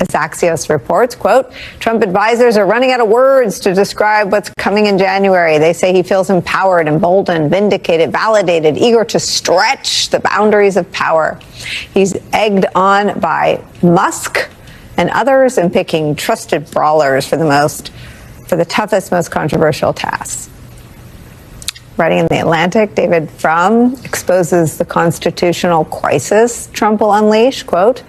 As Axios reports, quote, Trump advisors are running out of words to describe what's coming in January. They say he feels empowered, emboldened, vindicated, validated, eager to stretch the boundaries of power. He's egged on by Musk and others and picking trusted brawlers for the toughest, most controversial tasks. Writing in The Atlantic, David Frum exposes the constitutional crisis Trump will unleash. Quote,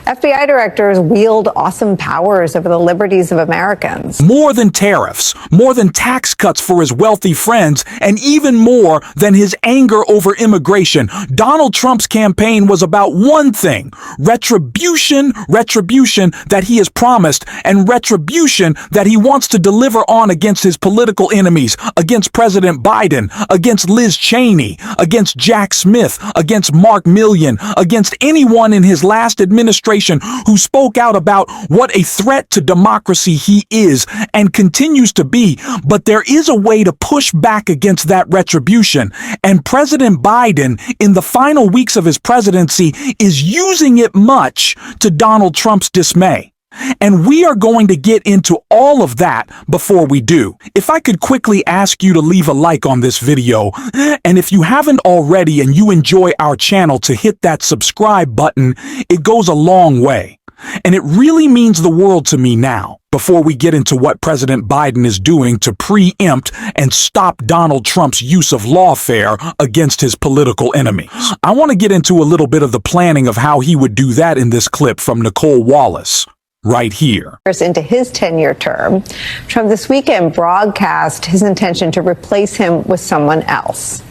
FBI directors wield awesome powers over the liberties of Americans. More than tariffs, more than tax cuts for his wealthy friends, and even more than his anger over immigration, Donald Trump's campaign was about one thing: retribution that he has promised, and retribution that he wants to deliver on against his political enemies, against President Biden, against Liz Cheney, against Jack Smith, against Mark Milley, against anyone in his last administration who spoke out about what a threat to democracy he is and continues to be. But there is a way to push back against that retribution. And President Biden, in the final weeks of his presidency, is using it much to Donald Trump's dismay. And we are going to get into all of that before we do. If I could quickly ask you to leave a like on this video, and if you haven't already and you enjoy our channel, to hit that subscribe button. It goes a long way. And it really means the world to me now, before we get into what President Biden is doing to preempt and stop Donald Trump's use of lawfare against his political enemies. I want to get into a little bit of the planning of how he would do that in this clip from Nicole Wallace. Right here. Into his 10-year term, Trump this weekend broadcast his intention to replace him with someone else,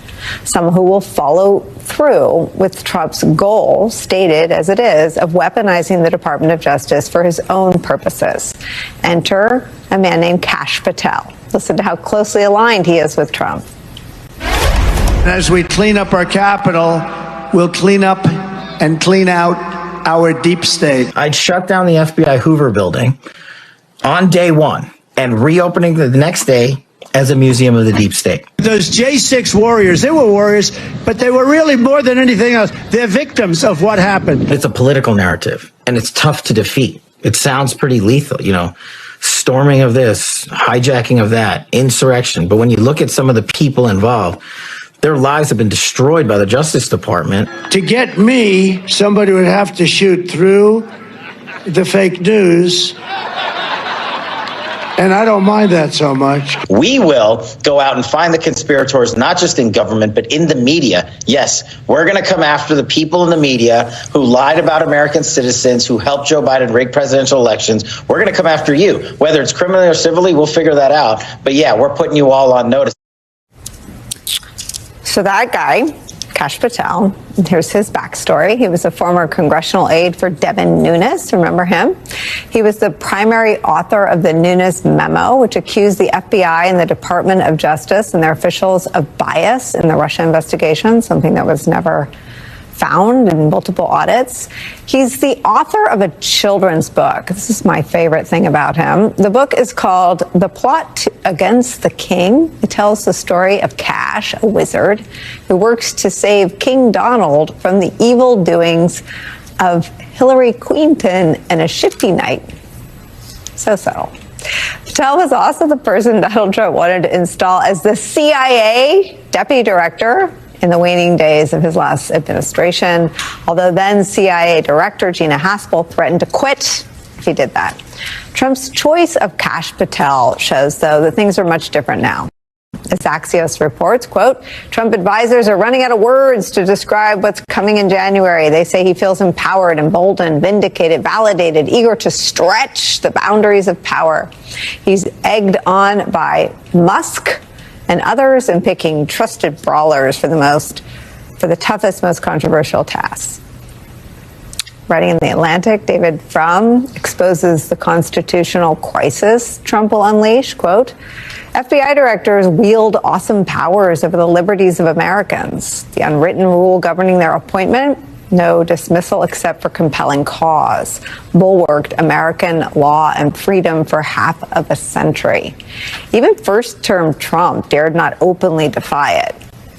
someone who will follow through with Trump's goal, stated as it is, of weaponizing the Department of Justice for his own purposes. Enter a man named Kash Patel. Listen to how closely aligned he is with Trump. As we clean up our Capitol, we'll clean up and clean out our deep state. I'd shut down the FBI Hoover building on day one and reopening the next day as a museum of the deep state. Those J6 warriors, they were warriors, but they were really more than anything else. They're victims of what happened. It's a political narrative, and it's tough to defeat. It sounds pretty lethal, storming of this, hijacking of that, insurrection. But when you look at some of the people involved, their lives have been destroyed by the Justice Department. To get me, somebody would have to shoot through the fake news. And I don't mind that so much. We will go out and find the conspirators, not just in government, but in the media. Yes, we're going to come after the people in the media who lied about American citizens, who helped Joe Biden rig presidential elections. We're going to come after you. Whether it's criminally or civilly, we'll figure that out. But yeah, we're putting you all on notice. So that guy, Kash Patel, here's his backstory. He was a former congressional aide for Devin Nunes. Remember him? He was the primary author of the Nunes memo, which accused the FBI and the Department of Justice and their officials of bias in the Russia investigation, something that was never found in multiple audits. He's the author of a children's book. This is my favorite thing about him. The book is called The Plot Against the King. It tells the story of Kash, a wizard, who works to save King Donald from the evil doings of Hillary Clinton and a shifty knight. So subtle. Patel was also the person Donald Trump wanted to install as the CIA deputy director in the waning days of his last administration, although then CIA Director Gina Haspel threatened to quit if he did that. Trump's choice of Kash Patel shows, though, that things are much different now. As Axios reports, quote, Trump advisors are running out of words to describe what's coming in January. They say he feels empowered, emboldened, vindicated, validated, eager to stretch the boundaries of power. He's egged on by Musk and others and picking trusted brawlers for the toughest, most controversial tasks. Writing in The Atlantic, David Frum exposes the constitutional crisis Trump will unleash. Quote, FBI directors wield awesome powers over the liberties of Americans. The unwritten rule governing their appointment: no dismissal except for compelling cause, bulwarked American law and freedom for half of a century. Even first-term Trump dared not openly defy it.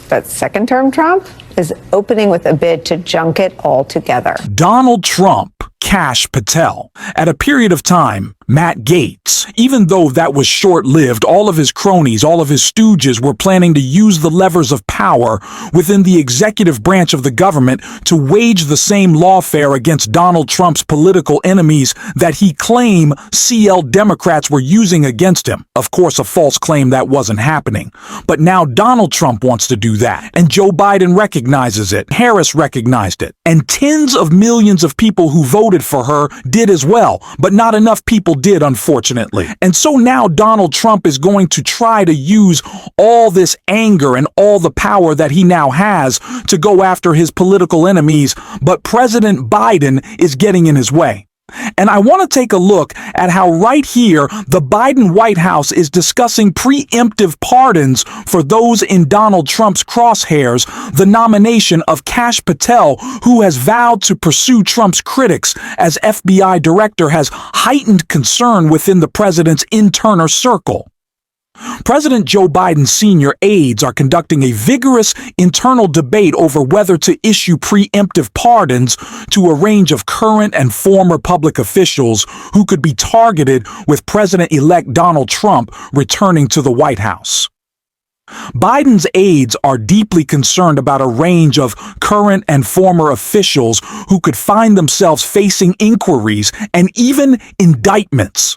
But second-term Trump is opening with a bid to junk it altogether. Donald Trump Kash Patel. At a period of time, Matt Gaetz, even though that was short-lived, all of his cronies, all of his stooges were planning to use the levers of power within the executive branch of the government to wage the same lawfare against Donald Trump's political enemies that he claimed CL Democrats were using against him. Of course, a false claim that wasn't happening. But now Donald Trump wants to do that, and Joe Biden recognizes it. Harris recognized it, and tens of millions of people who voted for her did as well, but not enough people did, unfortunately. And so now Donald Trump is going to try to use all this anger and all the power that he now has to go after his political enemies, but President Biden is getting in his way. And I want to take a look at how right here the Biden White House is discussing preemptive pardons for those in Donald Trump's crosshairs, the nomination of Kash Patel, who has vowed to pursue Trump's critics as FBI director, has heightened concern within the president's internal circle. President Joe Biden's senior aides are conducting a vigorous internal debate over whether to issue preemptive pardons to a range of current and former public officials who could be targeted with President-elect Donald Trump returning to the White House. Biden's aides are deeply concerned about a range of current and former officials who could find themselves facing inquiries and even indictments.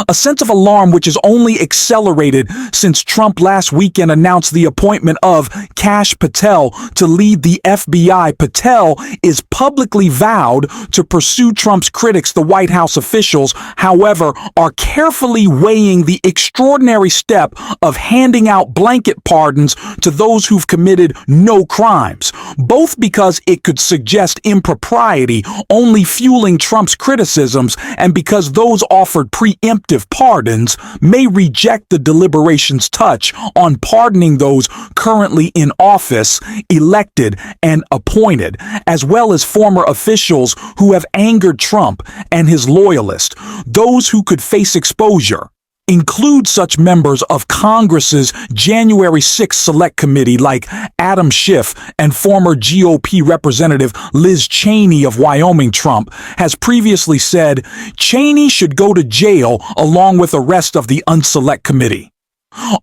A sense of alarm which is only accelerated since Trump last weekend announced the appointment of Kash Patel to lead the FBI. Patel is publicly vowed to pursue Trump's critics. The White House officials, however, are carefully weighing the extraordinary step of handing out blanket pardons to those who've committed no crimes, both because it could suggest impropriety, only fueling Trump's criticisms, and because those offered preemptive pardons may reject the deliberations' touch on pardoning those currently in office, elected, and appointed, as well as former officials who have angered Trump and his loyalists. Those who could face exposure include such members of Congress's January 6th Select Committee like Adam Schiff and former GOP Representative Liz Cheney of Wyoming. Trump has previously said Cheney should go to jail along with the rest of the Unselect Committee.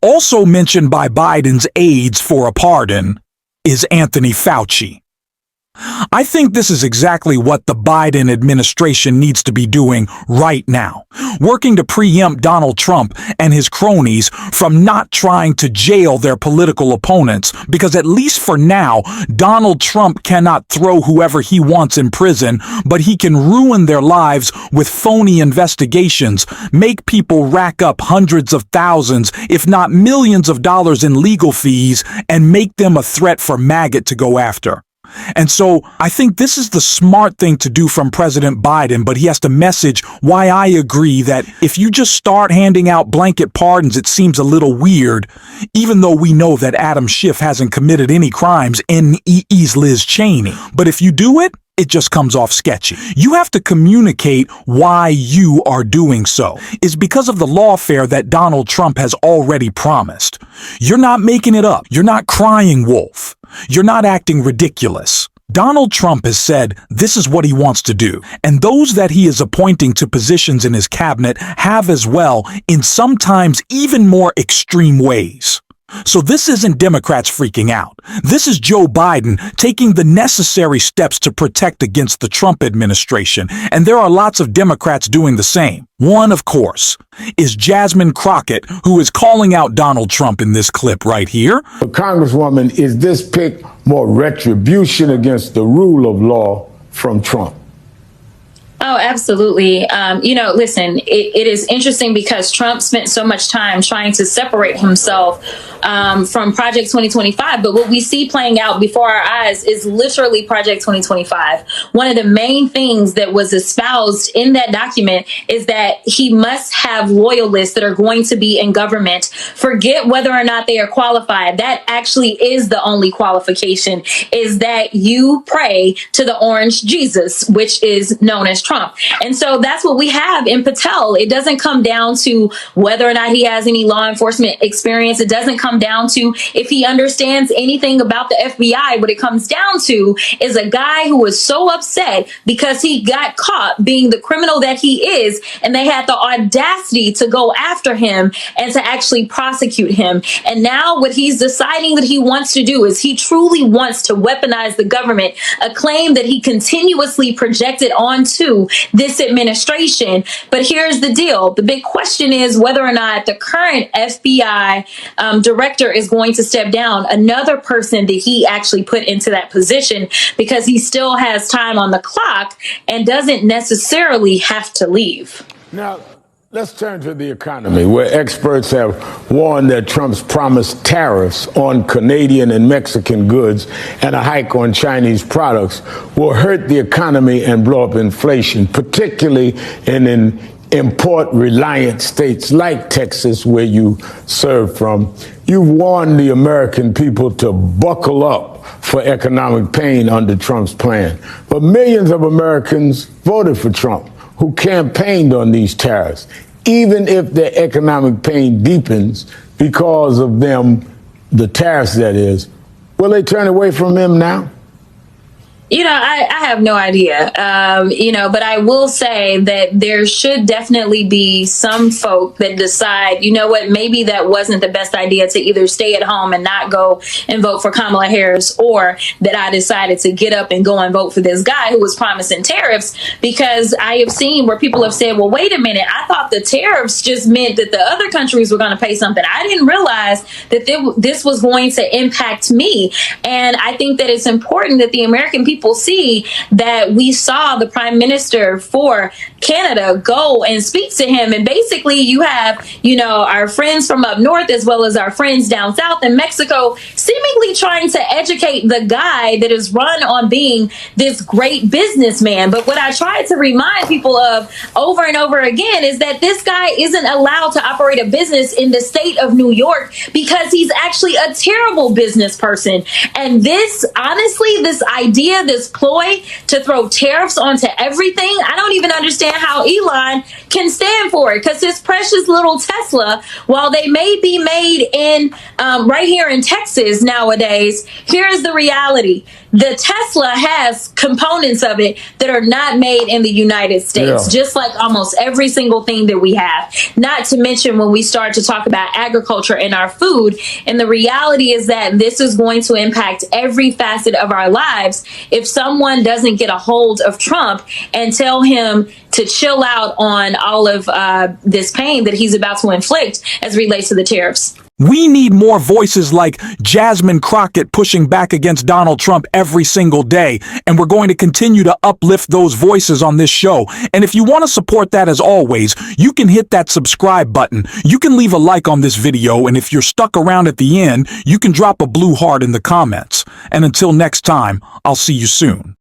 Also mentioned by Biden's aides for a pardon is Anthony Fauci. I think this is exactly what the Biden administration needs to be doing right now, working to preempt Donald Trump and his cronies from not trying to jail their political opponents, because at least for now, Donald Trump cannot throw whoever he wants in prison, but he can ruin their lives with phony investigations, make people rack up hundreds of thousands, if not millions of dollars in legal fees, and make them a threat for MAGA to go after. And so I think this is the smart thing to do from President Biden, but he has to message why I agree that if you just start handing out blanket pardons, it seems a little weird, even though we know that Adam Schiff hasn't committed any crimes, NEE's Liz Cheney. But if you do it, it just comes off sketchy. You have to communicate why you are doing so. It's because of the lawfare that Donald Trump has already promised. You're not making it up. You're not crying wolf. You're not acting ridiculous. Donald Trump has said this is what he wants to do, and those that he is appointing to positions in his cabinet have as well, in sometimes even more extreme ways. So this isn't Democrats freaking out. This is Joe Biden taking the necessary steps to protect against the Trump administration, and there are lots of Democrats doing the same. One, of course, is Jasmine Crockett, who is calling out Donald Trump in this clip right here. Congresswoman, is this pick more retribution against the rule of law from Trump? Oh, absolutely. Listen, it is interesting because Trump spent so much time trying to separate himself from Project 2025. But what we see playing out before our eyes is literally Project 2025. One of the main things that was espoused in that document is that he must have loyalists that are going to be in government. Forget whether or not they are qualified. That actually is the only qualification, is that you pray to the orange Jesus, which is known as Trump. Trump. And so that's what we have in Patel. It doesn't come down to whether or not he has any law enforcement experience. It doesn't come down to if he understands anything about the FBI. What it comes down to is a guy who was so upset because he got caught being the criminal that he is, and they had the audacity to go after him and to actually prosecute him. And now what he's deciding that he wants to do is he truly wants to weaponize the government, a claim that he continuously projected onto this administration. But here's the deal. The big question is whether or not the current FBI director is going to step down, another person that he actually put into that position, because he still has time on the clock and doesn't necessarily have to leave. Now, let's turn to the economy, where experts have warned that Trump's promised tariffs on Canadian and Mexican goods and a hike on Chinese products will hurt the economy and blow up inflation, particularly in import-reliant states like Texas, where you serve from. You've warned the American people to buckle up for economic pain under Trump's plan. But millions of Americans voted for Trump, who campaigned on these tariffs. Even if their economic pain deepens because of them, the tariffs that is, will they turn away from him now? You know, I have no idea, but I will say that there should definitely be some folk that decide, you know what, maybe that wasn't the best idea to either stay at home and not go and vote for Kamala Harris, or that I decided to get up and go and vote for this guy who was promising tariffs, because I have seen where people have said, well, wait a minute, I thought the tariffs just meant that the other countries were going to pay something. I didn't realize that this was going to impact me. And I think that it's important that the American people see that we saw the prime minister for Canada go and speak to him. And basically you have, our friends from up north as well as our friends down south in Mexico seemingly trying to educate the guy that is run on being this great businessman. But what I try to remind people of over and over again is that this guy isn't allowed to operate a business in the state of New York because he's actually a terrible business person. And this, honestly, this idea, this ploy to throw tariffs onto everything, I don't even understand how Elon can stand for it, because his precious little Tesla, while they may be made in right here in Texas nowadays, here's the reality. The Tesla has components of it that are not made in the United States, just like almost every single thing that we have. Not to mention when we start to talk about agriculture and our food. And the reality is that this is going to impact every facet of our lives if someone doesn't get a hold of Trump and tell him to chill out on all of this pain that he's about to inflict as relates to the tariffs. We need more voices like Jasmine Crockett pushing back against Donald Trump every single day, and we're going to continue to uplift those voices on this show. And if you want to support that, as always, you can hit that subscribe button. You can leave a like on this video, and if you're stuck around at the end, you can drop a blue heart in the comments. And until next time, I'll see you soon.